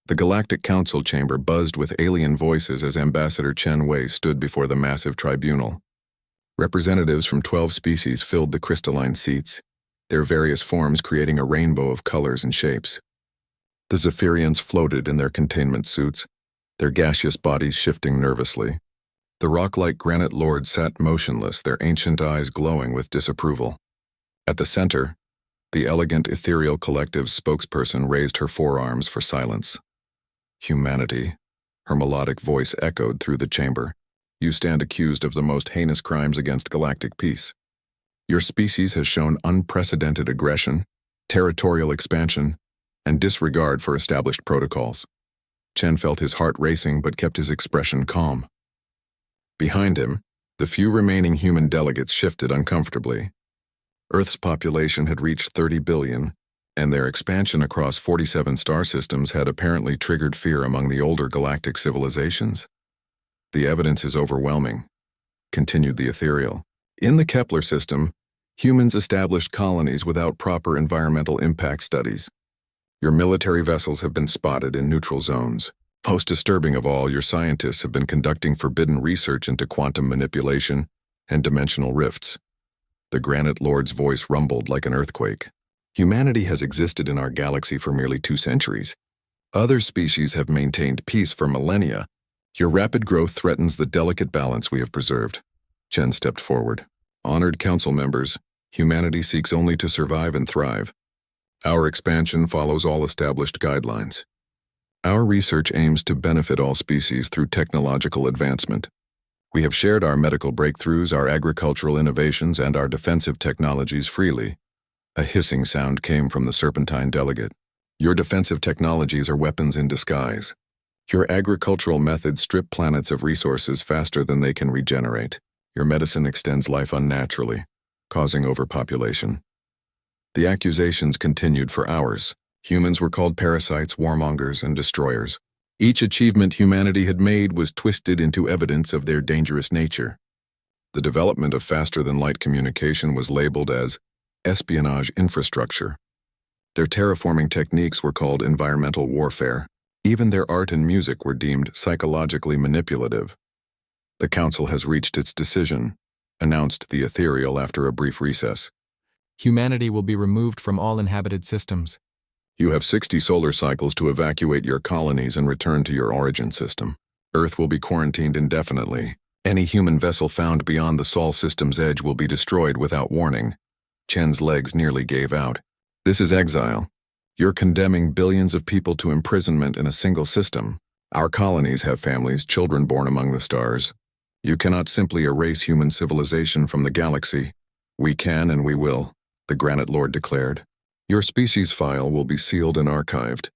The Galactic Council chamber buzzed with alien voices as Ambassador Chen Wei stood before the massive tribunal. Representatives from 12 species filled the crystalline seats, their various forms creating a rainbow of colors and shapes. The Zephyrians floated in their containment suits, their gaseous bodies shifting nervously. The rock-like granite lords sat motionless, their ancient eyes glowing with disapproval. At the center, the elegant ethereal collective's spokesperson raised her forearms for silence. Humanity, her melodic voice echoed through the chamber. You stand accused of the most heinous crimes against galactic peace. Your species has shown unprecedented aggression, territorial expansion, and disregard for established protocols. Chen felt his heart racing but kept his expression calm. Behind him, the few remaining human delegates shifted uncomfortably. Earth's population had reached 30 billion, and their expansion across 47 star systems had apparently triggered fear among the older galactic civilizations. The evidence is overwhelming, continued the ethereal. In the Kepler system, humans established colonies without proper environmental impact studies. Your military vessels have been spotted in neutral zones. Most disturbing of all, your scientists have been conducting forbidden research into quantum manipulation and dimensional rifts. The Granite Lord's voice rumbled like an earthquake. Humanity has existed in our galaxy for merely 2 centuries. Other species have maintained peace for millennia. Your rapid growth threatens the delicate balance we have preserved. Chen stepped forward. Honored council members, humanity seeks only to survive and thrive. Our expansion follows all established guidelines. Our research aims to benefit all species through technological advancement. We have shared our medical breakthroughs, our agricultural innovations, and our defensive technologies freely. A hissing sound came from the Serpentine delegate. Your defensive technologies are weapons in disguise. Your agricultural methods strip planets of resources faster than they can regenerate. Your medicine extends life unnaturally, causing overpopulation. The accusations continued for hours. Humans were called parasites, warmongers, and destroyers. Each achievement humanity had made was twisted into evidence of their dangerous nature. The development of faster-than-light communication was labeled as espionage infrastructure. Their terraforming techniques were called environmental warfare. Even their art and music were deemed psychologically manipulative. The Council has reached its decision, announced the ethereal after a brief recess. Humanity will be removed from all inhabited systems. You have 60 solar cycles to evacuate your colonies and return to your origin system. Earth will be quarantined indefinitely. Any human vessel found beyond the Sol system's edge will be destroyed without warning. Chen's legs nearly gave out. This is exile. You're condemning billions of people to imprisonment in a single system. Our colonies have families, children born among the stars. You cannot simply erase human civilization from the galaxy. We can and we will, the Granite Lord declared. Your species file will be sealed and archived.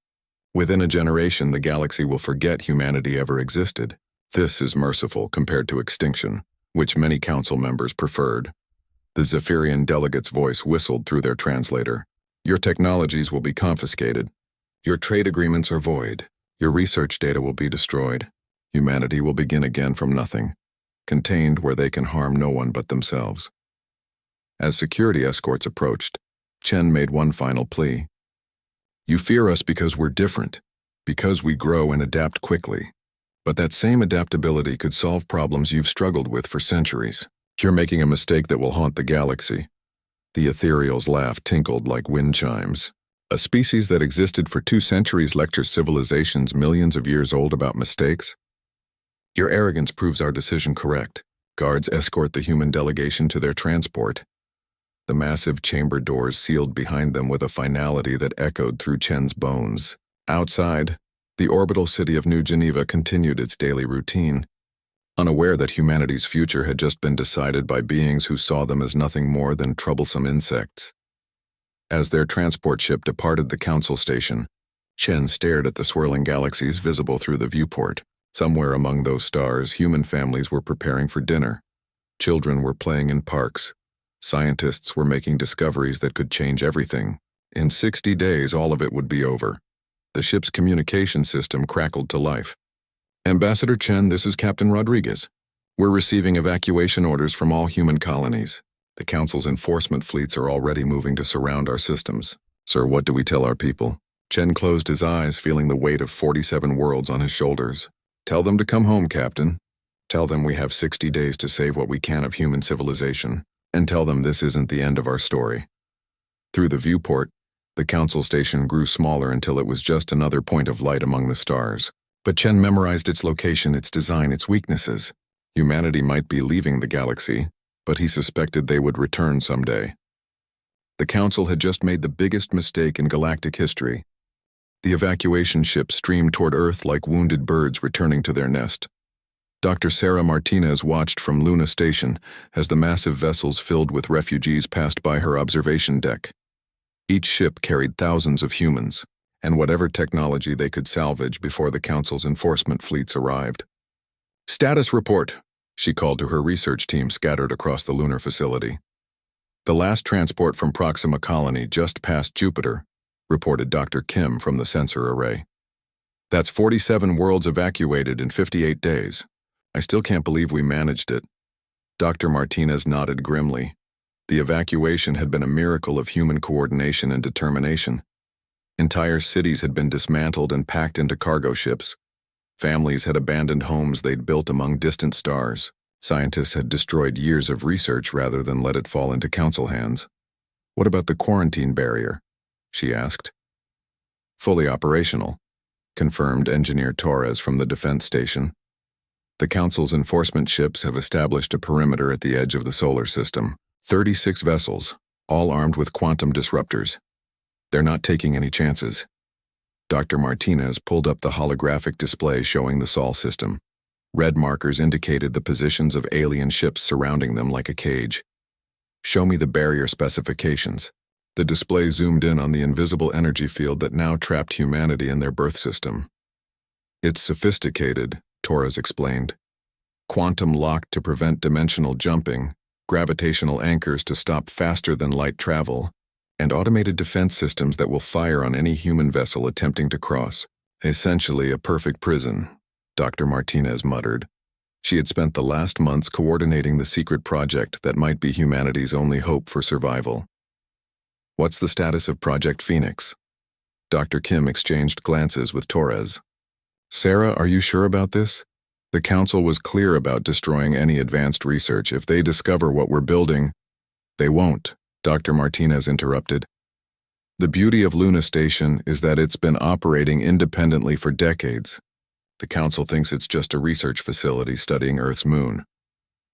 Within a generation, the galaxy will forget humanity ever existed. This is merciful compared to extinction, which many council members preferred. The Zephyrian delegate's voice whistled through their translator. Your technologies will be confiscated. Your trade agreements are void. Your research data will be destroyed. Humanity will begin again from nothing, contained where they can harm no one but themselves. As security escorts approached, Chen made one final plea. You fear us because we're different, because we grow and adapt quickly. But that same adaptability could solve problems you've struggled with for centuries. You're making a mistake that will haunt the galaxy. The ethereal's laugh tinkled like wind chimes. A species that existed for 2 centuries lectures civilizations millions of years old about mistakes? Your arrogance proves our decision correct. Guards escort the human delegation to their transport. The massive chamber doors sealed behind them with a finality that echoed through Chen's bones. Outside, the orbital city of New Geneva continued its daily routine, unaware that humanity's future had just been decided by beings who saw them as nothing more than troublesome insects. As their transport ship departed the council station, Chen stared at the swirling galaxies visible through the viewport. Somewhere among those stars, human families were preparing for dinner. Children were playing in parks. Scientists were making discoveries that could change everything. In 60 days, all of it would be over. The ship's communication system crackled to life. Ambassador Chen, this is Captain Rodriguez. We're receiving evacuation orders from all human colonies. The Council's enforcement fleets are already moving to surround our systems. Sir, what do we tell our people? Chen closed his eyes, feeling the weight of 47 worlds on his shoulders. Tell them to come home, Captain. Tell them we have 60 days to save what we can of human civilization, and tell them this isn't the end of our story. Through the viewport, the council station grew smaller until it was just another point of light among the stars. But Chen memorized its location, its design, its weaknesses. Humanity might be leaving the galaxy, but he suspected they would return someday. The council had just made the biggest mistake in galactic history. The evacuation ships streamed toward Earth like wounded birds returning to their nest. Dr. Sarah Martinez watched from Luna Station as the massive vessels filled with refugees passed by her observation deck. Each ship carried thousands of humans, and whatever technology they could salvage before the Council's enforcement fleets arrived. "Status report," she called to her research team scattered across the lunar facility. "The last transport from Proxima Colony just passed Jupiter," reported Dr. Kim from the sensor array. "That's 47 worlds evacuated in 58 days. I still can't believe we managed it." Dr. Martinez nodded grimly. The evacuation had been a miracle of human coordination and determination. Entire cities had been dismantled and packed into cargo ships. Families had abandoned homes they'd built among distant stars. Scientists had destroyed years of research rather than let it fall into council hands. "What about the quarantine barrier?" she asked. "Fully operational," confirmed Engineer Torres from the defense station. "The Council's enforcement ships have established a perimeter at the edge of the solar system. 36 vessels, all armed with quantum disruptors. They're not taking any chances." Dr. Martinez pulled up the holographic display showing the Sol system. Red markers indicated the positions of alien ships surrounding them like a cage. "Show me the barrier specifications." The display zoomed in on the invisible energy field that now trapped humanity in their birth system. "It's sophisticated," Torres explained. "Quantum lock to prevent dimensional jumping, gravitational anchors to stop faster-than-light travel, and automated defense systems that will fire on any human vessel attempting to cross. Essentially a perfect prison," Dr. Martinez muttered. She had spent the last months coordinating the secret project that might be humanity's only hope for survival. "What's the status of Project Phoenix?" Dr. Kim exchanged glances with Torres. "Sarah, are you sure about this? The Council was clear about destroying any advanced research. If they discover what we're building—" "They won't," Dr. Martinez interrupted. "The beauty of Luna Station is that it's been operating independently for decades. The Council thinks it's just a research facility studying Earth's moon.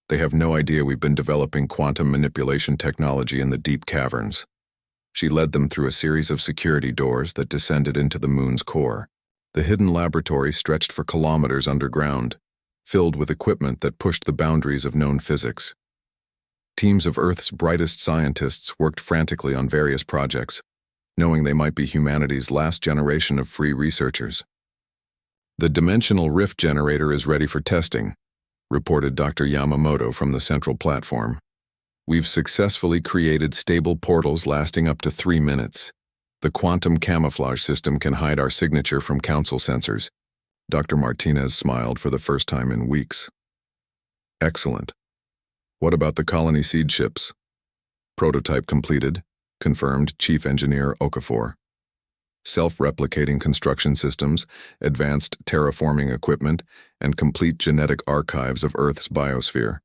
They have no idea we've been developing quantum manipulation technology in the deep caverns." She led them through a series of security doors that descended into the moon's core. The hidden laboratory stretched for kilometers underground, filled with equipment that pushed the boundaries of known physics. Teams of Earth's brightest scientists worked frantically on various projects, knowing they might be humanity's last generation of free researchers. "The dimensional rift generator is ready for testing," reported Dr. Yamamoto from the central platform. "We've successfully created stable portals lasting up to 3 minutes. The quantum camouflage system can hide our signature from Council sensors." Dr. Martinez smiled for the first time in weeks. "Excellent. What about the colony seed ships?" "Prototype completed," confirmed Chief Engineer Okafor. "Self-replicating construction systems, advanced terraforming equipment, and complete genetic archives of Earth's biosphere.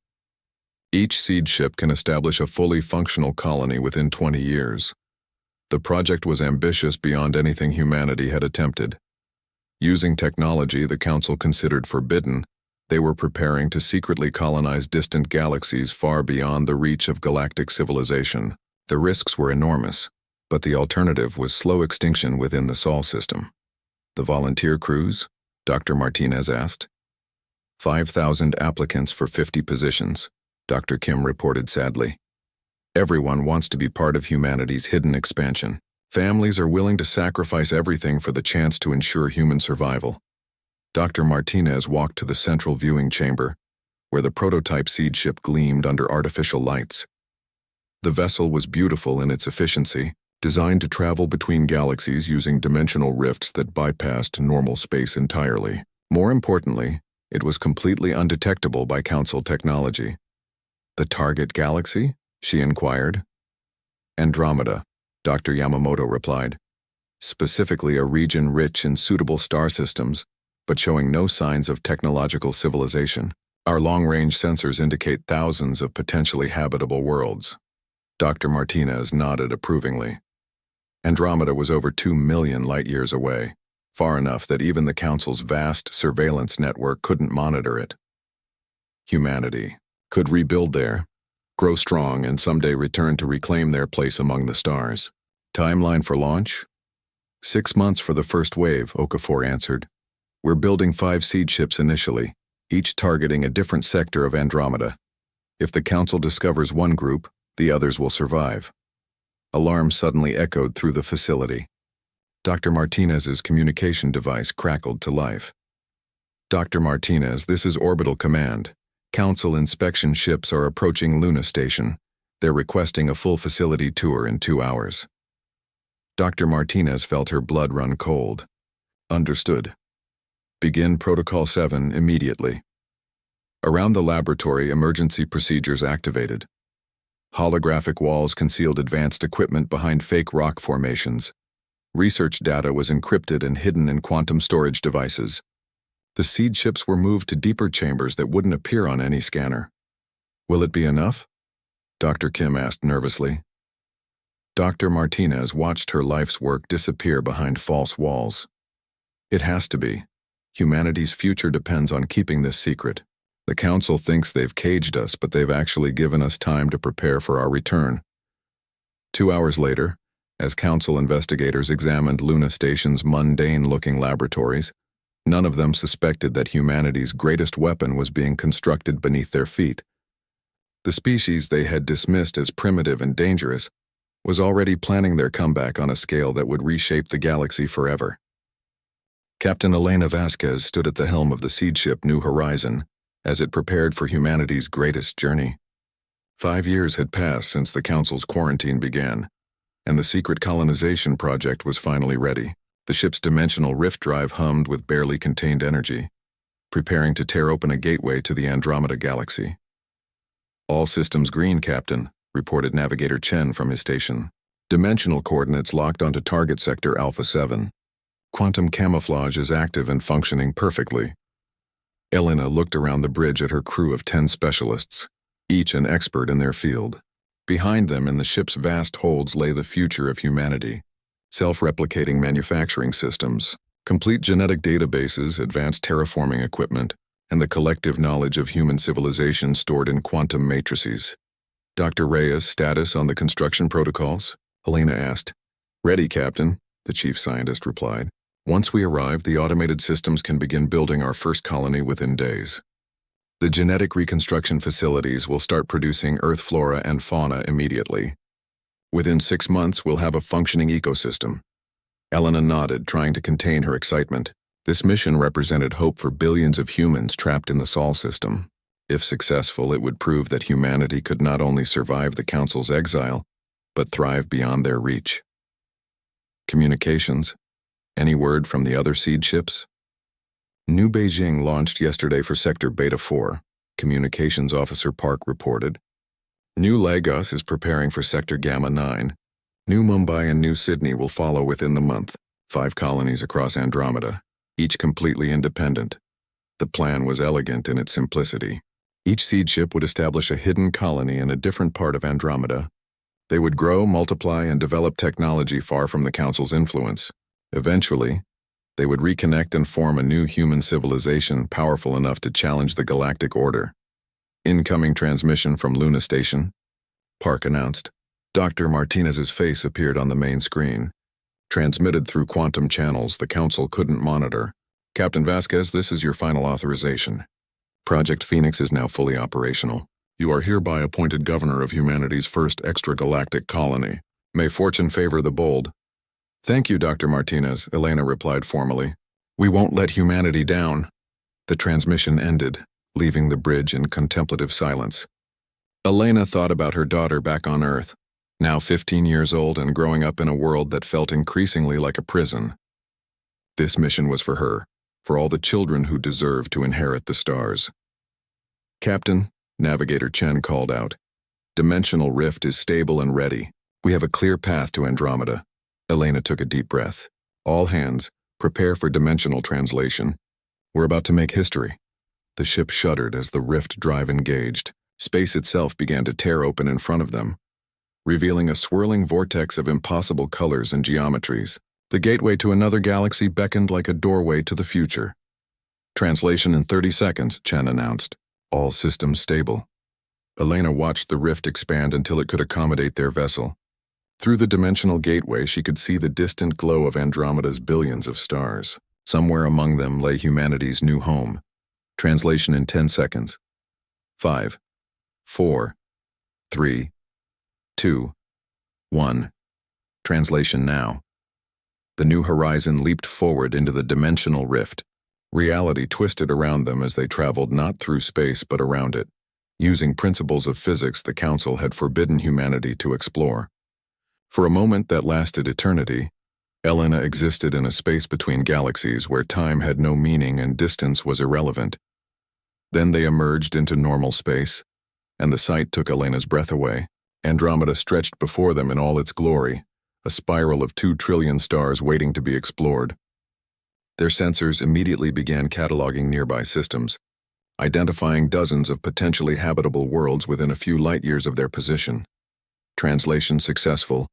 Each seed ship can establish a fully functional colony within 20 years. The project was ambitious beyond anything humanity had attempted. Using technology the Council considered forbidden, they were preparing to secretly colonize distant galaxies far beyond the reach of galactic civilization. The risks were enormous, but the alternative was slow extinction within the Sol system." "The volunteer crews?" Dr. Martinez asked. 5,000 applicants for 50 positions, Dr. Kim reported sadly. "Everyone wants to be part of humanity's hidden expansion. Families are willing to sacrifice everything for the chance to ensure human survival." Dr. Martinez walked to the central viewing chamber, where the prototype seed ship gleamed under artificial lights. The vessel was beautiful in its efficiency, designed to travel between galaxies using dimensional rifts that bypassed normal space entirely. More importantly, it was completely undetectable by Council technology. "The target galaxy?" she inquired. "Andromeda," Dr. Yamamoto replied. specifically a region rich in suitable star systems, but showing no signs of technological civilization. Our long-range sensors indicate thousands of potentially habitable worlds. Dr. Martinez nodded approvingly. Andromeda was over 2 million light-years away, far enough that even the Council's vast surveillance network couldn't monitor it. Humanity could rebuild there, grow strong, and someday return to reclaim their place among the stars. Timeline for launch? 6 months for the first wave, Okafor answered. We're building 5 seed ships initially, each targeting a different sector of Andromeda. If the Council discovers one group, the others will survive. Alarms suddenly echoed through the facility. Dr. Martinez's communication device crackled to life. Dr. Martinez, this is Orbital Command. Council inspection ships are approaching Luna Station. They're requesting a full facility tour in 2 hours. Dr. Martinez felt her blood run cold. Understood. Begin Protocol 7 immediately. Around the laboratory, emergency procedures activated. Holographic walls concealed advanced equipment behind fake rock formations. Research data was encrypted and hidden in quantum storage devices. The seed ships were moved to deeper chambers that wouldn't appear on any scanner. Will it be enough? Dr. Kim asked nervously. Dr. Martinez watched her life's work disappear behind false walls. It has to be. Humanity's future depends on keeping this secret. The Council thinks they've caged us, but they've actually given us time to prepare for our return. 2 hours later, as Council investigators examined Luna Station's mundane-looking laboratories, none of them suspected that humanity's greatest weapon was being constructed beneath their feet. The species they had dismissed as primitive and dangerous was already planning their comeback on a scale that would reshape the galaxy forever. Captain Elena Vasquez stood at the helm of the seed ship New Horizon as it prepared for humanity's greatest journey. 5 years had passed since the Council's quarantine began, and the secret colonization project was finally ready. The ship's dimensional rift drive hummed with barely contained energy, preparing to tear open a gateway to the Andromeda galaxy. All systems green, Captain, reported Navigator Chen from his station. Dimensional coordinates locked onto target sector Alpha 7. Quantum camouflage is active and functioning perfectly. Elena looked around the bridge at her crew of 10 specialists, each an expert in their field. Behind them in the ship's vast holds lay the future of humanity. Self-replicating manufacturing systems, complete genetic databases, advanced terraforming equipment, and the collective knowledge of human civilization stored in quantum matrices. Dr. Reyes' status on the construction protocols? Elena asked. Ready, Captain, the chief scientist replied. Once we arrive, the automated systems can begin building our first colony within days. The genetic reconstruction facilities will start producing Earth flora and fauna immediately. Within 6 months, we'll have a functioning ecosystem. Elena nodded, trying to contain her excitement. This mission represented hope for billions of humans trapped in the Sol system. If successful, it would prove that humanity could not only survive the Council's exile, but thrive beyond their reach. Communications. Any word from the other seed ships? New Beijing launched yesterday for Sector Beta 4, Communications Officer Park reported. New Lagos is preparing for Sector Gamma 9. New Mumbai and New Sydney will follow within the month, 5 colonies across Andromeda, each completely independent. The plan was elegant in its simplicity. Each seed ship would establish a hidden colony in a different part of Andromeda. They would grow, multiply, and develop technology far from the Council's influence. Eventually, they would reconnect and form a new human civilization powerful enough to challenge the galactic order. Incoming transmission from Luna Station, Park announced. Dr. Martinez's face appeared on the main screen. Transmitted through quantum channels the Council couldn't monitor. Captain Vasquez, this is your final authorization. Project Phoenix is now fully operational. You are hereby appointed governor of humanity's first extragalactic colony. May fortune favor the bold. Thank you, Dr. Martinez, Elena replied formally. We won't let humanity down. The transmission ended, leaving the bridge in contemplative silence. Elena thought about her daughter back on Earth, now 15 years old and growing up in a world that felt increasingly like a prison. This mission was for her, for all the children who deserve to inherit the stars. Captain, Navigator Chen called out. Dimensional rift is stable and ready. We have a clear path to Andromeda. Elena took a deep breath. All hands, prepare for dimensional translation. We're about to make history. The ship shuddered as the rift drive engaged. Space itself began to tear open in front of them, revealing a swirling vortex of impossible colors and geometries. The gateway to another galaxy beckoned like a doorway to the future. Translation in 30 seconds, Chen announced. All systems stable. Elena watched the rift expand until it could accommodate their vessel. Through the dimensional gateway, she could see the distant glow of Andromeda's billions of stars. Somewhere among them lay humanity's new home. Translation in 10 seconds. 5, 4, 3, 2, 1. Translation now. The new horizon leaped forward into the dimensional rift. Reality twisted around them as they traveled not through space but around it, using principles of physics the Council had forbidden humanity to explore. For a moment that lasted eternity, Elena existed in a space between galaxies where time had no meaning and distance was irrelevant. Then they emerged into normal space, and the sight took Elena's breath away. Andromeda stretched before them in all its glory, a spiral of 2 trillion stars waiting to be explored. Their sensors immediately began cataloging nearby systems, identifying dozens of potentially habitable worlds within a few light-years of their position. Translation successful.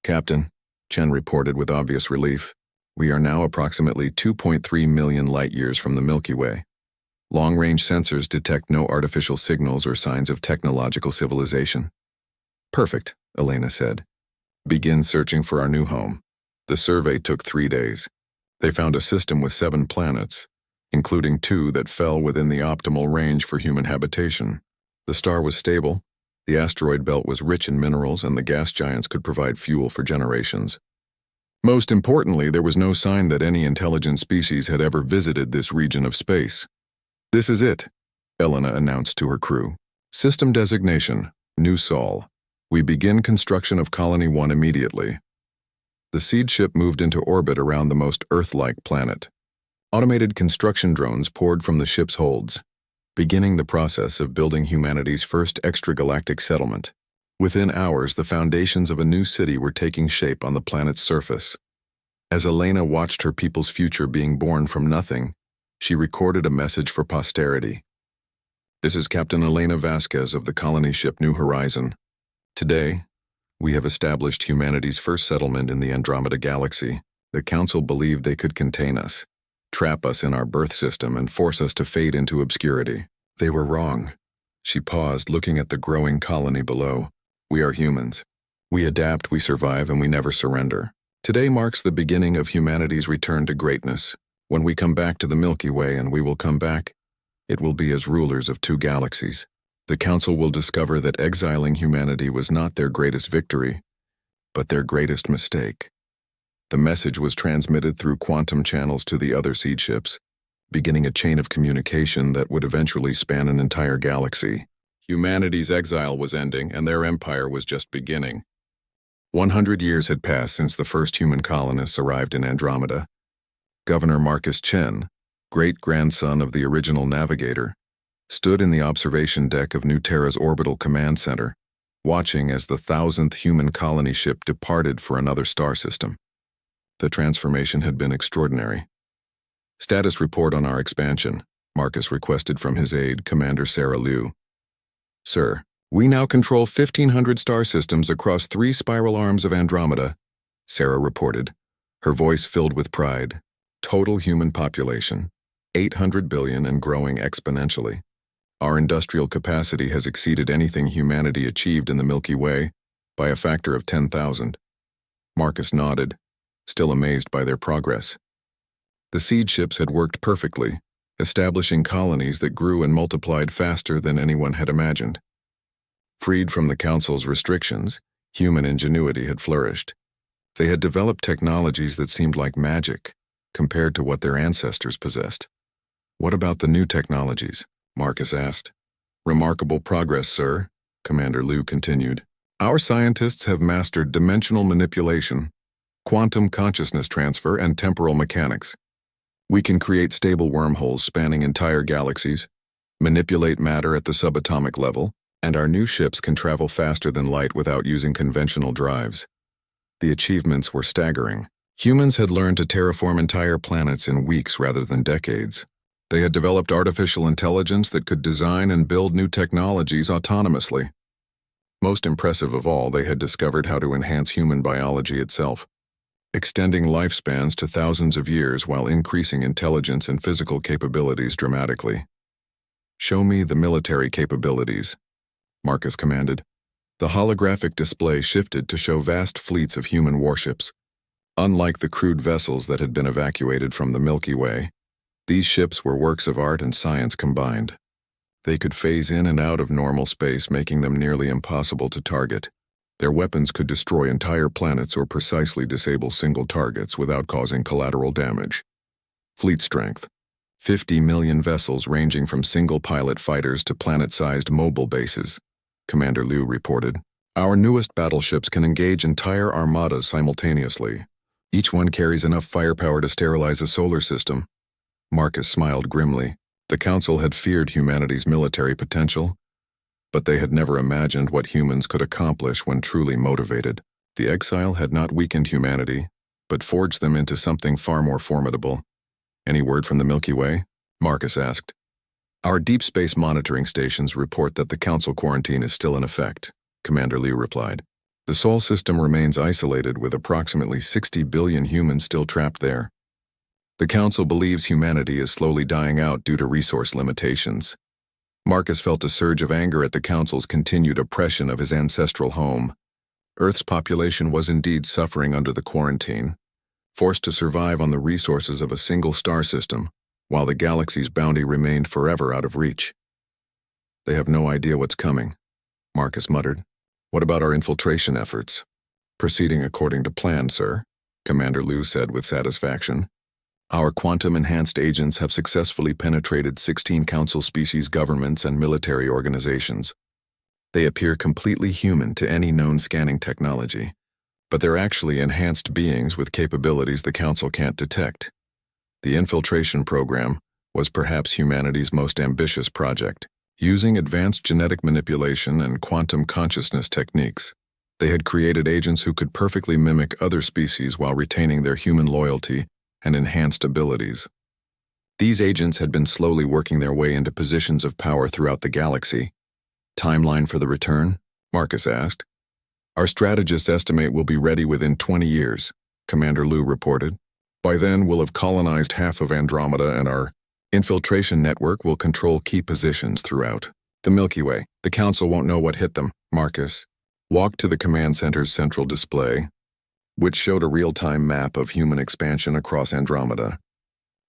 Captain, Chen reported with obvious relief. We are now approximately 2.3 million light-years from the Milky Way. Long-range sensors detect no artificial signals or signs of technological civilization. Perfect, Elena said. Begin searching for our new home. The survey took 3 days. They found a system with 7 planets, including 2 that fell within the optimal range for human habitation. The star was stable, the asteroid belt was rich in minerals, and the gas giants could provide fuel for generations. Most importantly, there was no sign that any intelligent species had ever visited this region of space. This is it, Elena announced to her crew. System designation, New Sol. We begin construction of Colony 1 immediately. The seed ship moved into orbit around the most Earth-like planet. Automated construction drones poured from the ship's holds, beginning the process of building humanity's first extragalactic settlement. Within hours, the foundations of a new city were taking shape on the planet's surface. As Elena watched her people's future being born from nothing, she recorded a message for posterity. This is Captain Elena Vasquez of the colony ship New Horizon. Today, we have established humanity's first settlement in the Andromeda Galaxy. The Council believed they could contain us, trap us in our birth system, and force us to fade into obscurity. They were wrong. She paused, looking at the growing colony below. We are humans. We adapt, we survive, and we never surrender. Today marks the beginning of humanity's return to greatness. When we come back to the Milky Way, and we will come back, it will be as rulers of 2 galaxies. The Council will discover that exiling humanity was not their greatest victory, but their greatest mistake. The message was transmitted through quantum channels to the other seed ships, beginning a chain of communication that would eventually span an entire galaxy. Humanity's exile was ending, and their empire was just beginning. 100 years had passed since the first human colonists arrived in Andromeda. Governor Marcus Chen, great-grandson of the original navigator, stood in the observation deck of New Terra's orbital command center, watching as the 1,000th human colony ship departed for another star system. The transformation had been extraordinary. Status report on our expansion, Marcus requested from his aide, Commander Sarah Liu. Sir, we now control 1,500 star systems across 3 spiral arms of Andromeda, Sarah reported, her voice filled with pride. Total human population, 800 billion and growing exponentially. Our industrial capacity has exceeded anything humanity achieved in the Milky Way by a factor of 10,000. Marcus nodded, still amazed by their progress. The seed ships had worked perfectly, establishing colonies that grew and multiplied faster than anyone had imagined. Freed from the Council's restrictions, human ingenuity had flourished. They had developed technologies that seemed like magic compared to what their ancestors possessed. What about the new technologies? Marcus asked. Remarkable progress, sir, Commander Liu continued. Our scientists have mastered dimensional manipulation, quantum consciousness transfer, and temporal mechanics. We can create stable wormholes spanning entire galaxies, manipulate matter at the subatomic level, and our new ships can travel faster than light without using conventional drives. The achievements were staggering. Humans had learned to terraform entire planets in weeks rather than decades. They had developed artificial intelligence that could design and build new technologies autonomously. Most impressive of all, they had discovered how to enhance human biology itself, extending lifespans to thousands of years while increasing intelligence and physical capabilities dramatically. "Show me the military capabilities," Marcus commanded. The holographic display shifted to show vast fleets of human warships. Unlike the crude vessels that had been evacuated from the Milky Way, these ships were works of art and science combined. They could phase in and out of normal space, making them nearly impossible to target. Their weapons could destroy entire planets or precisely disable single targets without causing collateral damage. Fleet strength: 50 million vessels ranging from single-pilot fighters to planet-sized mobile bases, Commander Liu reported. "Our newest battleships can engage entire armadas simultaneously. Each one carries enough firepower to sterilize a solar system." Marcus smiled grimly. The Council had feared humanity's military potential, but they had never imagined what humans could accomplish when truly motivated. The exile had not weakened humanity, but forged them into something far more formidable. "Any word from the Milky Way?" Marcus asked. "Our deep space monitoring stations report that the Council quarantine is still in effect," Commander Liu replied. "The Sol system remains isolated with approximately 60 billion humans still trapped there. The Council believes humanity is slowly dying out due to resource limitations." Marcus felt a surge of anger at the Council's continued oppression of his ancestral home. Earth's population was indeed suffering under the quarantine, forced to survive on the resources of a single star system, while the galaxy's bounty remained forever out of reach. "They have no idea what's coming," Marcus muttered. "What about our infiltration efforts?" "Proceeding according to plan, sir," Commander Liu said with satisfaction. "Our quantum-enhanced agents have successfully penetrated 16 Council species governments and military organizations. They appear completely human to any known scanning technology, but they're actually enhanced beings with capabilities the Council can't detect. The infiltration program was perhaps humanity's most ambitious project. Using advanced genetic manipulation and quantum consciousness techniques, they had created agents who could perfectly mimic other species while retaining their human loyalty and enhanced abilities. These agents had been slowly working their way into positions of power throughout the galaxy. "Timeline for the return?" Marcus asked. "Our strategists estimate we'll be ready within 20 years, Commander Liu reported. "By then, we'll have colonized half of Andromeda and our infiltration network will control key positions throughout the Milky Way. The Council won't know what hit them." Marcus walked to the command center's central display, which showed a real-time map of human expansion across Andromeda.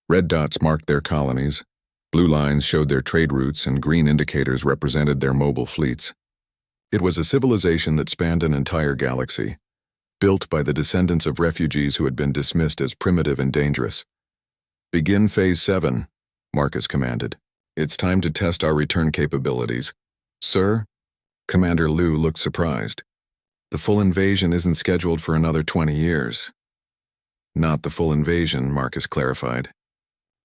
Red dots marked their colonies, blue lines showed their trade routes, and green indicators represented their mobile fleets. It was a civilization that spanned an entire galaxy, built by the descendants of refugees who had been dismissed as primitive and dangerous. "Begin Phase 7, Marcus commanded. "It's time to test our return capabilities." "Sir?" Commander Liu looked surprised. "The full invasion isn't scheduled for another 20 years. "Not the full invasion," Marcus clarified.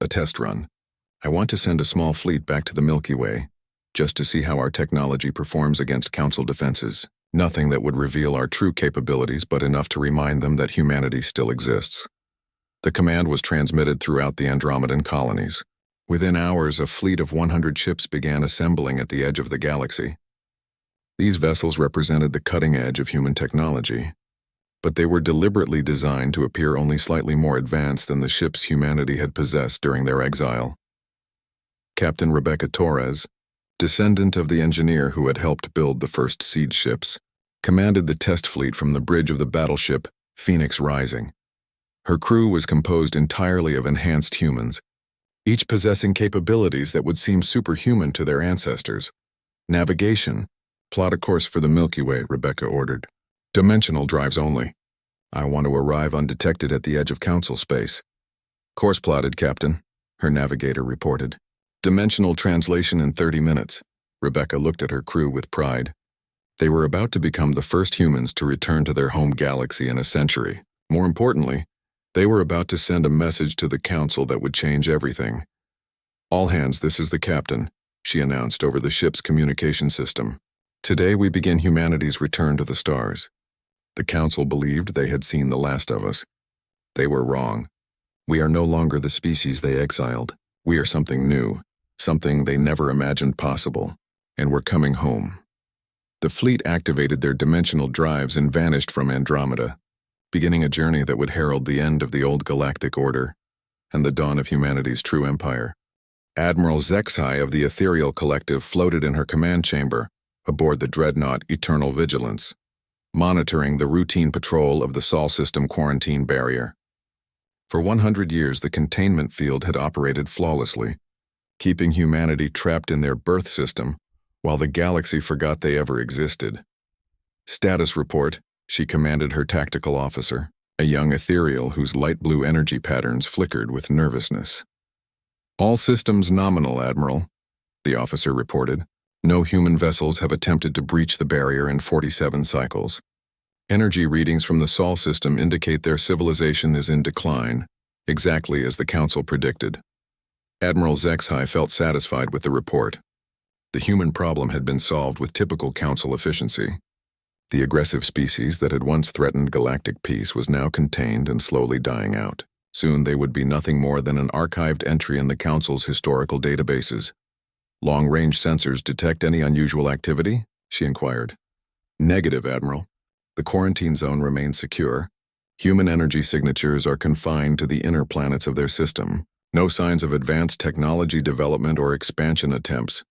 "A test run. I want to send a small fleet back to the Milky Way, just to see how our technology performs against Council defenses. Nothing that would reveal our true capabilities, but enough to remind them that humanity still exists." The command was transmitted throughout the Andromedan colonies. Within hours, a fleet of 100 ships began assembling at the edge of the galaxy. These vessels represented the cutting edge of human technology, but they were deliberately designed to appear only slightly more advanced than the ships humanity had possessed during their exile. Captain Rebecca Torres, descendant of the engineer who had helped build the first siege ships, commanded the test fleet from the bridge of the battleship Phoenix Rising. Her crew was composed entirely of enhanced humans, each possessing capabilities that would seem superhuman to their ancestors. "Navigation. Plot a course for the Milky Way," Rebecca ordered. "Dimensional drives only. I want to arrive undetected at the edge of Council space." "Course plotted, Captain," her navigator reported. "Dimensional translation in 30 minutes. Rebecca looked at her crew with pride. They were about to become the first humans to return to their home galaxy in a century. More importantly, they were about to send a message to the Council that would change everything. "All hands, this is the captain," she announced over the ship's communication system. "Today we begin humanity's return to the stars. The council believed they had seen the last of us. They were wrong. We are no longer the species they exiled. We are something new, something they never imagined possible, and we're coming home. The fleet activated their dimensional drives and vanished from Andromeda, beginning a journey that would herald the end of the old galactic order and the dawn of humanity's true empire. Admiral Zexhai of the Ethereal Collective floated in her command chamber aboard the dreadnought Eternal Vigilance, monitoring the routine patrol of the Sol System quarantine barrier. For 100 years, the containment field had operated flawlessly, keeping humanity trapped in their birth system while the galaxy forgot they ever existed. Status report, she commanded her tactical officer, a young ethereal whose light blue energy patterns flickered with nervousness. All systems nominal, Admiral, the officer reported. No human vessels have attempted to breach the barrier in 47 cycles. Energy readings from the Sol system indicate their civilization is in decline, exactly as the Council predicted. Admiral Zexhai felt satisfied with the report. The human problem had been solved with typical Council efficiency. The aggressive species that had once threatened galactic peace was now contained and slowly dying out. Soon they would be nothing more than an archived entry in the Council's historical databases. Long-range sensors detect any unusual activity? She inquired. Negative, Admiral. The quarantine zone remains secure. Human energy signatures are confined to the inner planets of their system. No signs of advanced technology development or expansion attempts.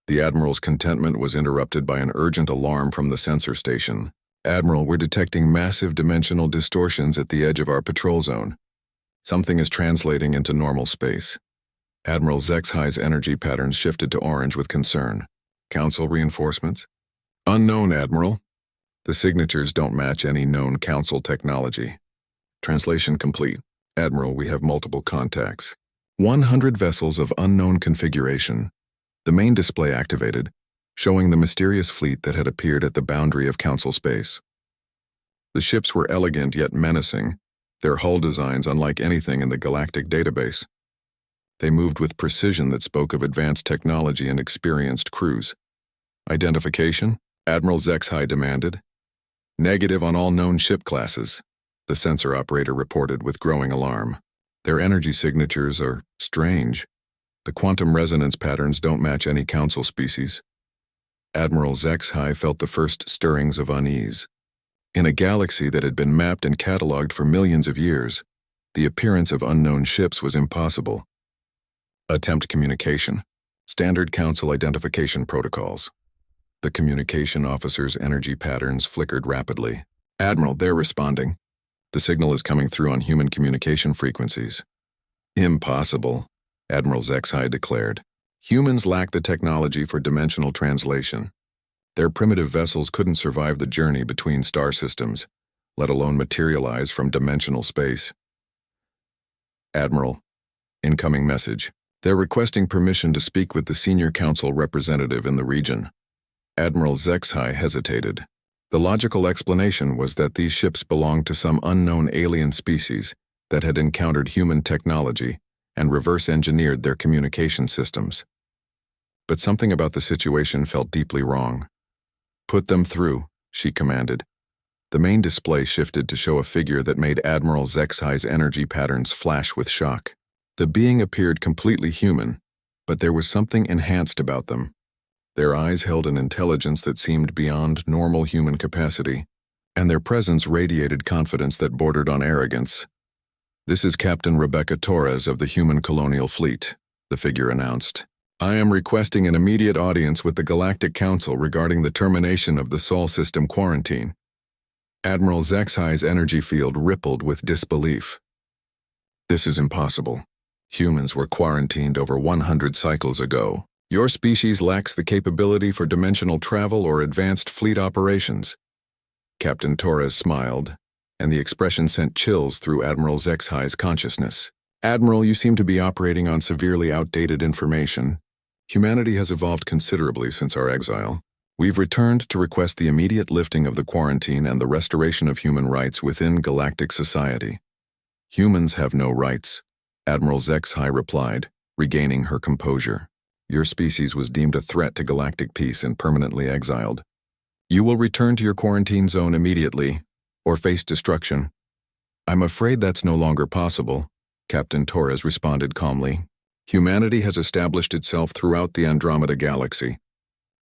The Admiral's contentment was interrupted by an urgent alarm from the sensor station. Admiral, we're detecting massive dimensional distortions at the edge of our patrol zone. Something is translating into normal space. Admiral Zexhai's energy patterns shifted to orange with concern. Council reinforcements? Unknown, Admiral. The signatures don't match any known Council technology. Translation complete. Admiral, we have multiple contacts. 100 vessels of unknown configuration. The main display activated, showing the mysterious fleet that had appeared at the boundary of Council space. The ships were elegant yet menacing, their hull designs unlike anything in the galactic database. They moved with precision that spoke of advanced technology and experienced crews. Identification? Admiral Zexhai demanded. Negative on all known ship classes, the sensor operator reported with growing alarm. Their energy signatures are strange. The quantum resonance patterns don't match any Council species. Admiral Zexhai felt the first stirrings of unease. In a galaxy that had been mapped and catalogued for millions of years, the appearance of unknown ships was impossible. Attempt communication. Standard Council identification protocols. The communication officer's energy patterns flickered rapidly. Admiral, they're responding. The signal is coming through on human communication frequencies. Impossible, Admiral Zexhai declared. Humans lack the technology for dimensional translation. Their primitive vessels couldn't survive the journey between star systems, let alone materialize from dimensional space. Admiral, incoming message. They're requesting permission to speak with the senior Council representative in the region. Admiral Zexhai hesitated. The logical explanation was that these ships belonged to some unknown alien species that had encountered human technology and reverse-engineered their communication systems. But something about the situation felt deeply wrong. Put them through, she commanded. The main display shifted to show a figure that made Admiral Zexhai's energy patterns flash with shock. The being appeared completely human, but there was something enhanced about them. Their eyes held an intelligence that seemed beyond normal human capacity, and their presence radiated confidence that bordered on arrogance. This is Captain Rebecca Torres of the Human Colonial Fleet, the figure announced. I am requesting an immediate audience with the Galactic Council regarding the termination of the Sol system quarantine. Admiral Zexhai's energy field rippled with disbelief. This is impossible. Humans were quarantined over 100 cycles ago. Your species lacks the capability for dimensional travel or advanced fleet operations. Captain Torres smiled, and the expression sent chills through Admiral Zexhai's consciousness. Admiral, you seem to be operating on severely outdated information. Humanity has evolved considerably since our exile. We've returned to request the immediate lifting of the quarantine and the restoration of human rights within galactic society. Humans have no rights, Admiral Zexhai replied, regaining her composure. Your species was deemed a threat to galactic peace and permanently exiled. You will return to your quarantine zone immediately, or face destruction. I'm afraid that's no longer possible, Captain Torres responded calmly. Humanity has established itself throughout the Andromeda galaxy.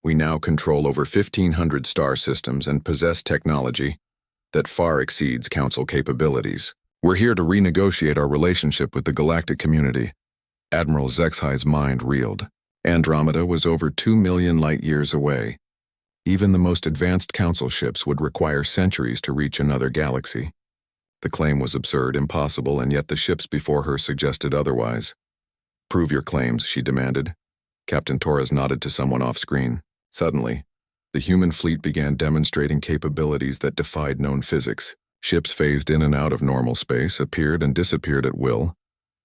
We now control over 1,500 star systems and possess technology that far exceeds Council capabilities. We're here to renegotiate our relationship with the galactic community. Admiral Zexhi's mind reeled. Andromeda was over 2 million light-years away. Even the most advanced Council ships would require centuries to reach another galaxy. The claim was absurd, impossible, and yet the ships before her suggested otherwise. Prove your claims, she demanded. Captain Torres nodded to someone off-screen. Suddenly, the human fleet began demonstrating capabilities that defied known physics. Ships phased in and out of normal space, appeared and disappeared at will,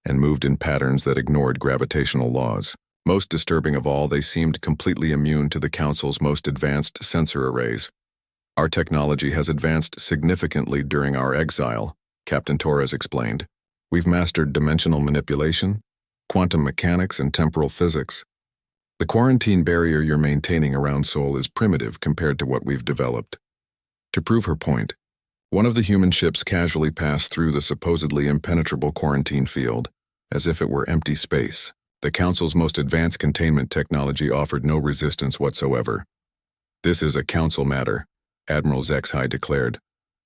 and moved in patterns that ignored gravitational laws. Most disturbing of all, they seemed completely immune to the Council's most advanced sensor arrays. Our technology has advanced significantly during our exile, Captain Torres explained. We've mastered dimensional manipulation, quantum mechanics, and temporal physics. The quarantine barrier you're maintaining around Sol is primitive compared to what we've developed. To prove her point, one of the human ships casually passed through the supposedly impenetrable quarantine field, as if it were empty space. The Council's most advanced containment technology offered no resistance whatsoever. This is a Council matter, Admiral Zexhi declared,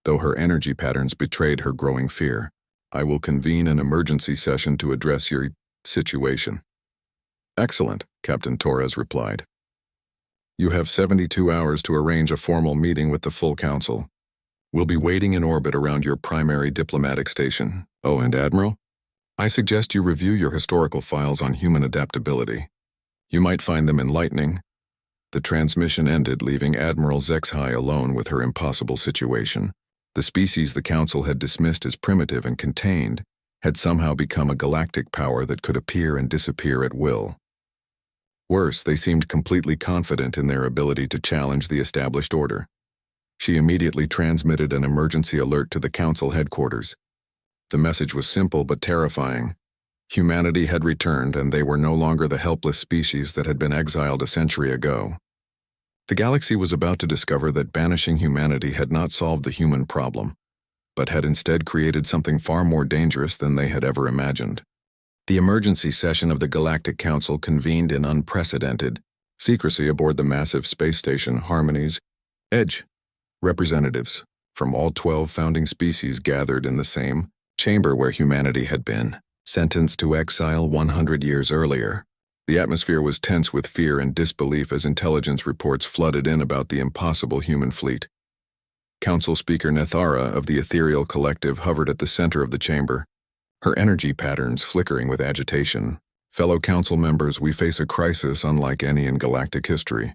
though her energy patterns betrayed her growing fear. I will convene an emergency session to address your situation. Excellent, Captain Torres replied. You have 72 hours to arrange a formal meeting with the full Council. We'll be waiting in orbit around your primary diplomatic station. Oh, and Admiral, I suggest you review your historical files on human adaptability. You might find them enlightening. The transmission ended, leaving Admiral Zexhi alone with her impossible situation. The species the Council had dismissed as primitive and contained had somehow become a galactic power that could appear and disappear at will. Worse, they seemed completely confident in their ability to challenge the established order. She immediately transmitted an emergency alert to the Council headquarters. The message was simple but terrifying. Humanity had returned, and they were no longer the helpless species that had been exiled a century ago. The galaxy was about to discover that banishing humanity had not solved the human problem, but had instead created something far more dangerous than they had ever imagined. The emergency session of the Galactic Council convened in unprecedented secrecy aboard the massive space station Harmony's Edge. Representatives from all 12 founding species gathered in the same chamber where humanity had been, sentenced to exile 100 years earlier. The atmosphere was tense with fear and disbelief as intelligence reports flooded in about the impossible human fleet. Council Speaker Nethara of the Ethereal Collective hovered at the center of the chamber, her energy patterns flickering with agitation. Fellow Council members, we face a crisis unlike any in galactic history.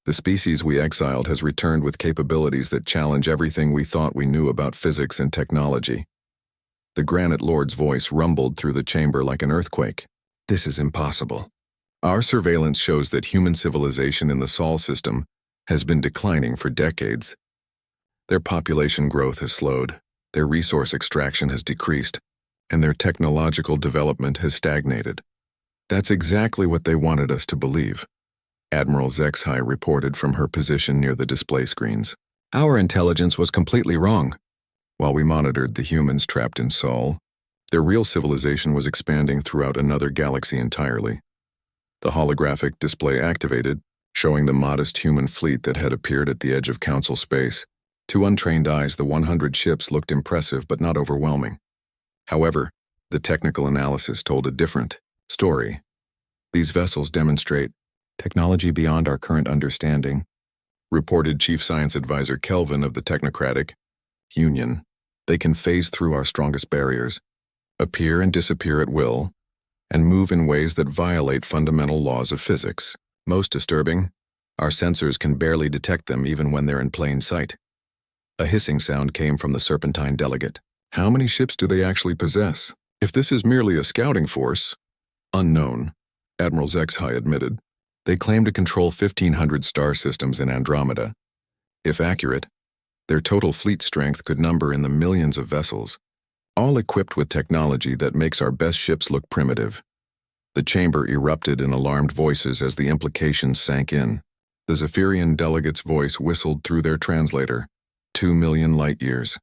The species we exiled has returned with capabilities that challenge everything we thought we knew about physics and technology. The Granite Lord's voice rumbled through the chamber like an earthquake. This is impossible. Our surveillance shows that human civilization in the Sol system has been declining for decades. Their population growth has slowed, their resource extraction has decreased, and their technological development has stagnated. That's exactly what they wanted us to believe, Admiral Zexhi reported from her position near the display screens. Our intelligence was completely wrong. While we monitored the humans trapped in Sol, their real civilization was expanding throughout another galaxy entirely. The holographic display activated, showing the modest human fleet that had appeared at the edge of Council space. To untrained eyes, the 100 ships looked impressive but not overwhelming. However, the technical analysis told a different story. These vessels demonstrate technology beyond our current understanding, reported Chief Science Advisor Kelvin of the Technocratic Union. They can phase through our strongest barriers, appear and disappear at will, and move in ways that violate fundamental laws of physics. Most disturbing, our sensors can barely detect them even when they're in plain sight. A hissing sound came from the Serpentine delegate. How many ships do they actually possess? If this is merely a scouting force, unknown, Admiral Zexhi admitted. They claim to control 1,500 star systems in Andromeda. If accurate, their total fleet strength could number in the millions of vessels, all equipped with technology that makes our best ships look primitive. The chamber erupted in alarmed voices as the implications sank in. The Zephyrian delegate's voice whistled through their translator. 2 million light-years.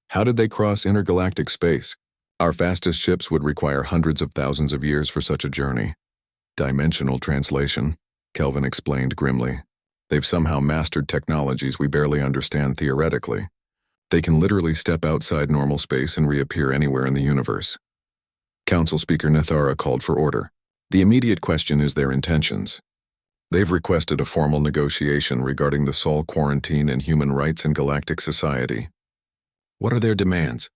How did they cross intergalactic space? Our fastest ships would require hundreds of thousands of years for such a journey. Dimensional translation, Kelvin explained grimly. They've somehow mastered technologies we barely understand theoretically. They can literally step outside normal space and reappear anywhere in the universe. Council Speaker Nethara called for order. The immediate question is their intentions. They've requested a formal negotiation regarding the Sol quarantine and human rights in galactic society. What are their demands?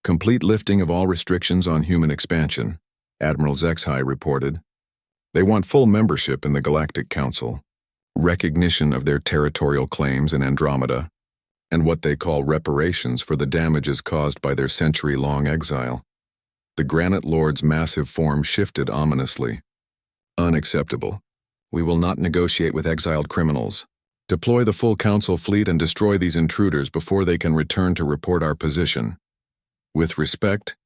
Complete lifting of all restrictions on human expansion, Admiral Zexhai reported. They want full membership in the Galactic Council, recognition of their territorial claims in Andromeda, and what they call reparations for the damages caused by their century-long exile. The Granite Lord's massive form shifted ominously. Unacceptable. We will not negotiate with exiled criminals. Deploy the full Council fleet and destroy these intruders before they can return to report our position. With respect,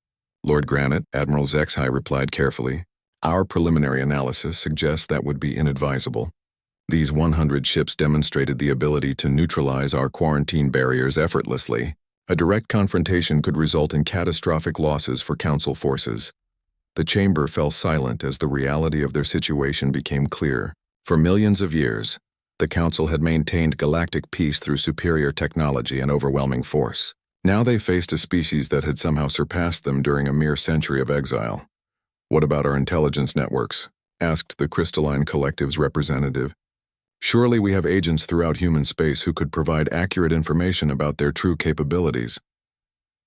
Lord Granite, Admiral Zexhai replied carefully, our preliminary analysis suggests that would be inadvisable. These 100 ships demonstrated the ability to neutralize our quarantine barriers effortlessly. A direct confrontation could result in catastrophic losses for Council forces. The chamber fell silent as the reality of their situation became clear. For millions of years, the Council had maintained galactic peace through superior technology and overwhelming force. Now they faced a species that had somehow surpassed them during a mere century of exile. What about our intelligence networks? Asked the Crystalline Collective's representative. Surely we have agents throughout human space who could provide accurate information about their true capabilities.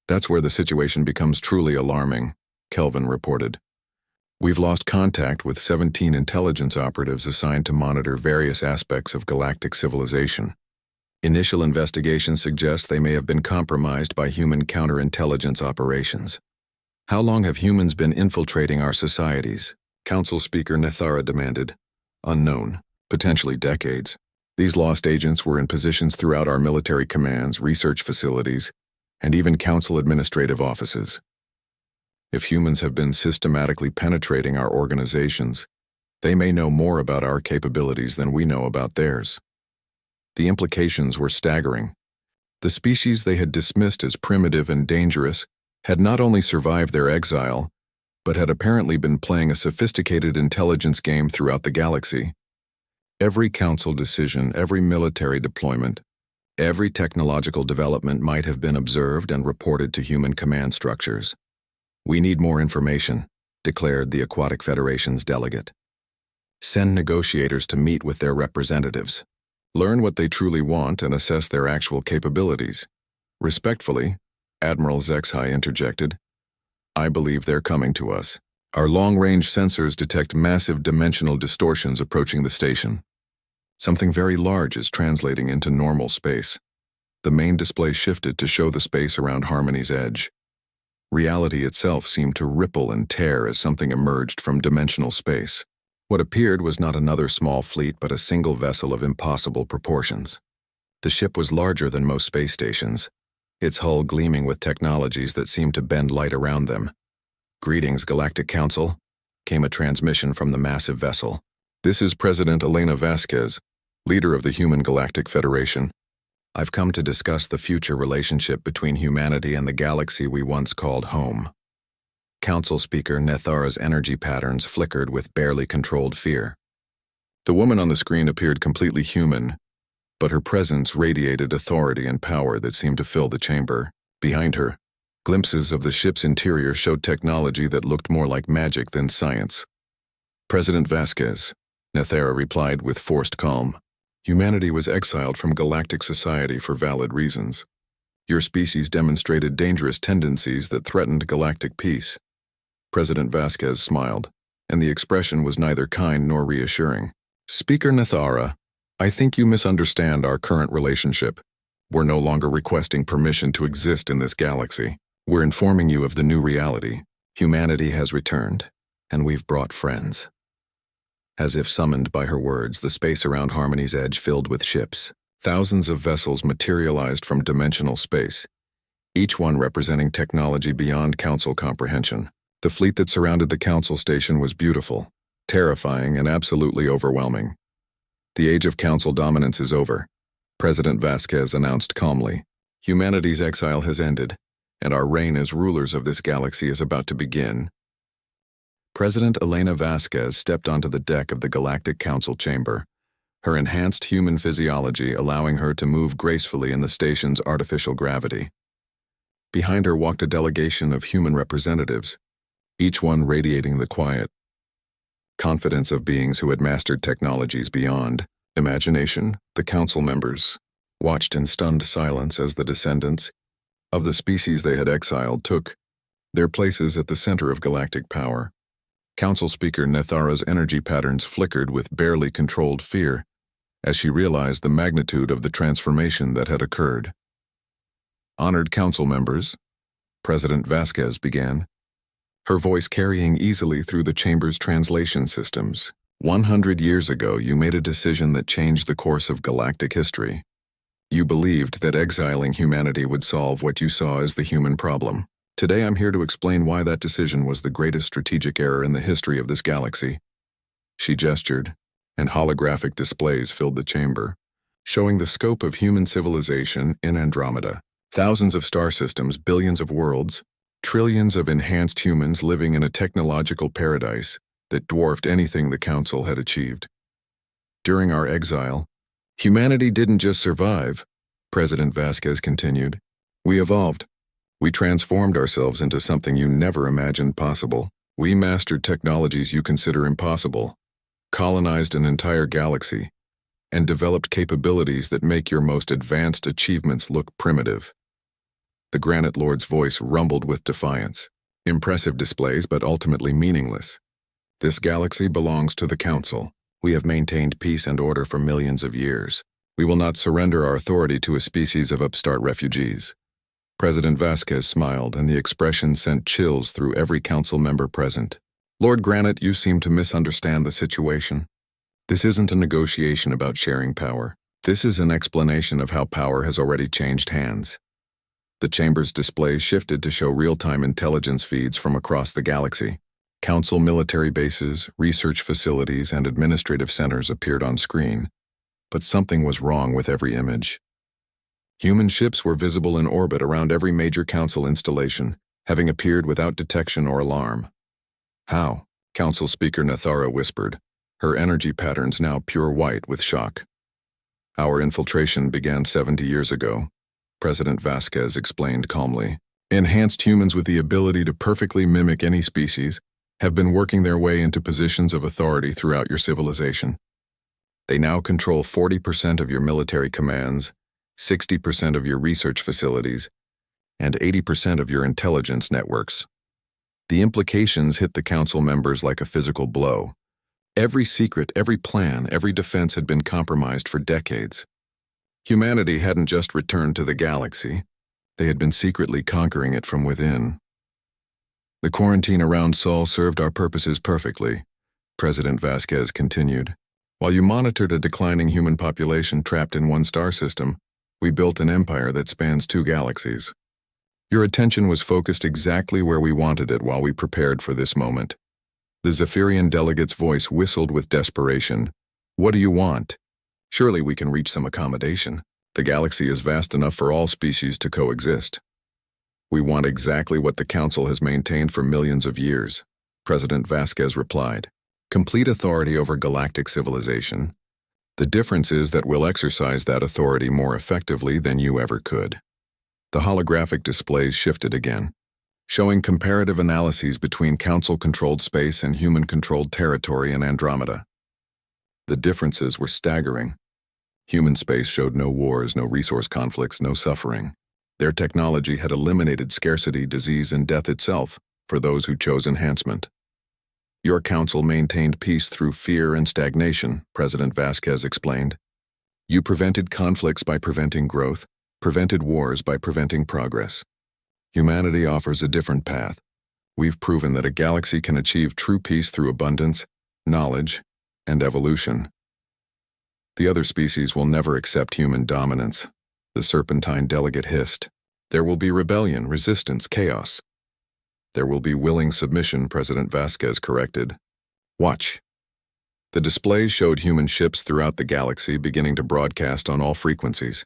That's where the situation becomes truly alarming, Kelvin reported. We've lost contact with 17 intelligence operatives assigned to monitor various aspects of galactic civilization. Initial investigations suggest they may have been compromised by human counterintelligence operations. How long have humans been infiltrating our societies? Council Speaker Nethara demanded. Unknown. Potentially decades. These lost agents were in positions throughout our military commands, research facilities, and even council administrative offices. If humans have been systematically penetrating our organizations, they may know more about our capabilities than we know about theirs. The implications were staggering. The species they had dismissed as primitive and dangerous had not only survived their exile, but had apparently been playing a sophisticated intelligence game throughout the galaxy. Every council decision, every military deployment, every technological development might have been observed and reported to human command structures. We need more information, declared the Aquatic Federation's delegate. Send negotiators to meet with their representatives. Learn what they truly want and assess their actual capabilities. Respectfully, Admiral Zexhai interjected, I believe they're coming to us. Our long-range sensors detect massive dimensional distortions approaching the station. Something very large is translating into normal space. The main display shifted to show the space around Harmony's edge. Reality itself seemed to ripple and tear as something emerged from dimensional space. What appeared was not another small fleet but a single vessel of impossible proportions. The ship was larger than most space stations, its hull gleaming with technologies that seemed to bend light around them. Greetings, Galactic Council, came a transmission from the massive vessel. This is President Elena Vasquez, leader of the Human Galactic Federation. I've come to discuss the future relationship between humanity and the galaxy we once called home. Council Speaker Nethara's energy patterns flickered with barely controlled fear. The woman on the screen appeared completely human, but her presence radiated authority and power that seemed to fill the chamber. Behind her, glimpses of the ship's interior showed technology that looked more like magic than science. President Vasquez, Nethara replied with forced calm. Humanity was exiled from galactic society for valid reasons. Your species demonstrated dangerous tendencies that threatened galactic peace. President Vasquez smiled, and the expression was neither kind nor reassuring. Speaker Nethara, I think you misunderstand our current relationship. We're no longer requesting permission to exist in this galaxy. We're informing you of the new reality. Humanity has returned, and we've brought friends. As if summoned by her words, the space around Harmony's edge filled with ships. Thousands of vessels materialized from dimensional space, each one representing technology beyond Council comprehension. The fleet that surrounded the Council station was beautiful, terrifying, and absolutely overwhelming. The age of Council dominance is over, President Vasquez announced calmly. Humanity's exile has ended, and our reign as rulers of this galaxy is about to begin. President Elena Vasquez stepped onto the deck of the Galactic Council chamber, her enhanced human physiology allowing her to move gracefully in the station's artificial gravity. Behind her walked a delegation of human representatives, each one radiating the quiet confidence of beings who had mastered technologies beyond imagination. The council members watched in stunned silence as the descendants of the species they had exiled took their places at the center of galactic power. Council Speaker Nethara's energy patterns flickered with barely controlled fear as she realized the magnitude of the transformation that had occurred. Honored council members, President Vasquez began, her voice carrying easily through the chamber's translation systems. 100 years ago, you made a decision that changed the course of galactic history. You believed that exiling humanity would solve what you saw as the human problem. Today I'm here to explain why that decision was the greatest strategic error in the history of this galaxy. She gestured, and holographic displays filled the chamber, showing the scope of human civilization in Andromeda. Thousands of star systems, billions of worlds, trillions of enhanced humans living in a technological paradise that dwarfed anything the Council had achieved. During our exile, humanity didn't just survive, President Vasquez continued. We evolved. We transformed ourselves into something you never imagined possible. We mastered technologies you consider impossible, colonized an entire galaxy, and developed capabilities that make your most advanced achievements look primitive. The Granite Lord's voice rumbled with defiance. Impressive displays, but ultimately meaningless. This galaxy belongs to the Council. We have maintained peace and order for millions of years. We will not surrender our authority to a species of upstart refugees. President Vasquez smiled, and the expression sent chills through every council member present. Lord Granite, you seem to misunderstand the situation. This isn't a negotiation about sharing power. This is an explanation of how power has already changed hands. The chamber's displays shifted to show real-time intelligence feeds from across the galaxy. Council military bases, research facilities, and administrative centers appeared on screen, but something was wrong with every image. Human ships were visible in orbit around every major Council installation, having appeared without detection or alarm. How? Council Speaker Nethara whispered, her energy patterns now pure white with shock. Our infiltration began 70 years ago, President Vasquez explained calmly. Enhanced humans with the ability to perfectly mimic any species have been working their way into positions of authority throughout your civilization. They now control 40% of your military commands, 60% of your research facilities, and 80% of your intelligence networks. The implications hit the Council members like a physical blow. Every secret, every plan, every defense had been compromised for decades. Humanity hadn't just returned to the galaxy, they had been secretly conquering it from within. The quarantine around Sol served our purposes perfectly, President Vasquez continued. While you monitored a declining human population trapped in one star system, we built an empire that spans 2 galaxies. Your attention was focused exactly where we wanted it while we prepared for this moment. The Zephyrian delegate's voice whistled with desperation. What do you want? Surely we can reach some accommodation. The galaxy is vast enough for all species to coexist. We want exactly what the Council has maintained for millions of years, President Vasquez replied. Complete authority over galactic civilization. The difference is that we'll exercise that authority more effectively than you ever could. The holographic displays shifted again, showing comparative analyses between Council-controlled space and human-controlled territory in Andromeda. The differences were staggering. Human space showed no wars, no resource conflicts, no suffering. Their technology had eliminated scarcity, disease, and death itself for those who chose enhancement. Your Council maintained peace through fear and stagnation, President Vasquez explained. You prevented conflicts by preventing growth, prevented wars by preventing progress. Humanity offers a different path. We've proven that a galaxy can achieve true peace through abundance, knowledge, and evolution. The other species will never accept human dominance, the Serpentine delegate hissed. There will be rebellion, resistance, chaos. There will be willing submission, President Vasquez corrected. Watch. The displays showed human ships throughout the galaxy beginning to broadcast on all frequencies.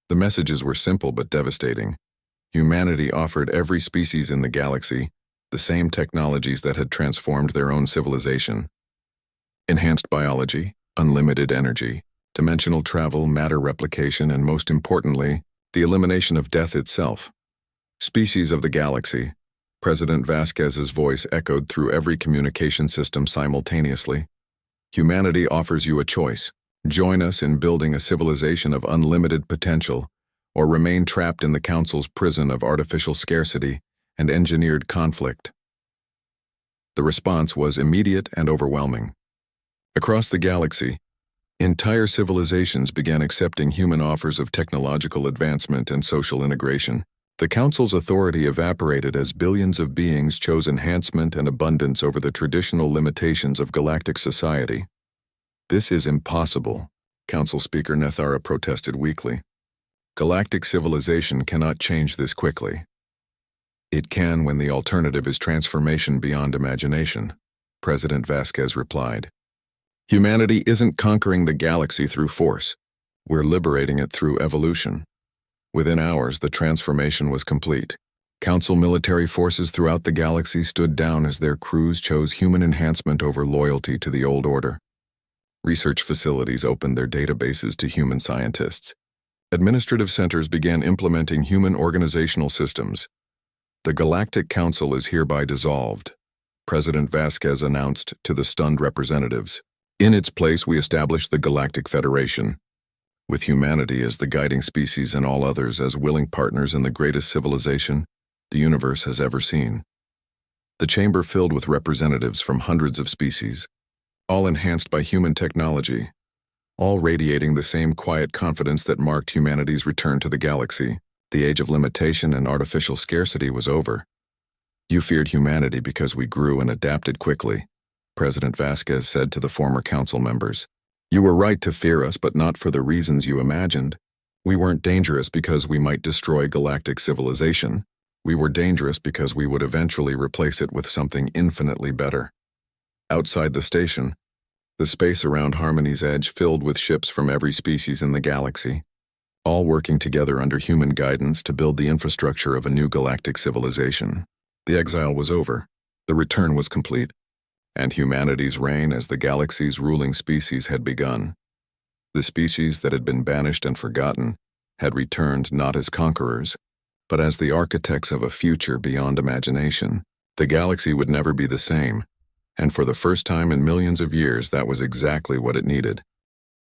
The messages were simple but devastating. Humanity offered every species in the galaxy the same technologies that had transformed their own civilization. Enhanced biology, unlimited energy, dimensional travel, matter replication, and most importantly, the elimination of death itself. Species of the galaxy. President Vasquez's voice echoed through every communication system simultaneously. Humanity offers you a choice. Join us in building a civilization of unlimited potential, or remain trapped in the Council's prison of artificial scarcity and engineered conflict. The response was immediate and overwhelming. Across the galaxy, entire civilizations began accepting human offers of technological advancement and social integration. The Council's authority evaporated as billions of beings chose enhancement and abundance over the traditional limitations of galactic society. "This is impossible," Council Speaker Nethara protested weakly. "Galactic civilization cannot change this quickly." "It can when the alternative is transformation beyond imagination," President Vasquez replied. "Humanity isn't conquering the galaxy through force. We're liberating it through evolution." Within hours, the transformation was complete. Council military forces throughout the galaxy stood down as their crews chose human enhancement over loyalty to the old order. Research facilities opened their databases to human scientists. Administrative centers began implementing human organizational systems. "The Galactic Council is hereby dissolved," President Vasquez announced to the stunned representatives. "In its place, we established the Galactic Federation, with humanity as the guiding species and all others as willing partners in the greatest civilization the universe has ever seen." The chamber filled with representatives from hundreds of species, all enhanced by human technology, all radiating the same quiet confidence that marked humanity's return to the galaxy. The age of limitation and artificial scarcity was over. "You feared humanity because we grew and adapted quickly," President Vasquez said to the former council members. "You were right to fear us, but not for the reasons you imagined. We weren't dangerous because we might destroy galactic civilization. We were dangerous because we would eventually replace it with something infinitely better." Outside the station, the space around Harmony's Edge filled with ships from every species in the galaxy, all working together under human guidance to build the infrastructure of a new galactic civilization. The exile was over, the return was complete, and humanity's reign as the galaxy's ruling species had begun. The species that had been banished and forgotten had returned not as conquerors, but as the architects of a future beyond imagination. The galaxy would never be the same, and for the first time in millions of years, that was exactly what it needed.